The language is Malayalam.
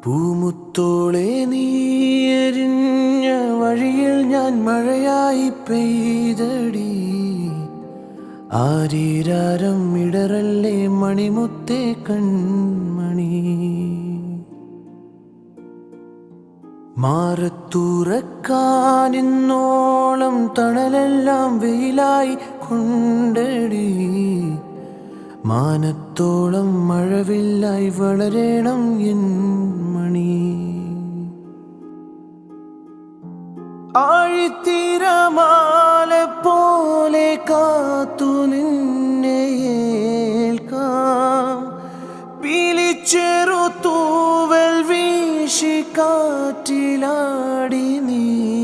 പൂമുത്തോളെ നീ എരിഞ്ഞ വഴിയിൽ ഞാൻ മഴയായി പെയ്തടി. ആരീരാരം ഇടറല്ലേ മണിമുത്തേ കൺമണി. മാറത്തുറക്കാനിന്നോളം തണലെല്ലാം വെയിലായി കൊണ്ടടി. മാനത്തോളം മഴവില്ലായി വളരണം എൻ മണി. ആഴിത്തിരമാല പോലെ കാത്തു നിന്നെ ഏൽക്കാം. പീലിച്ചെറു തൂവൽ വീശി കാറ്റിലാടി നീ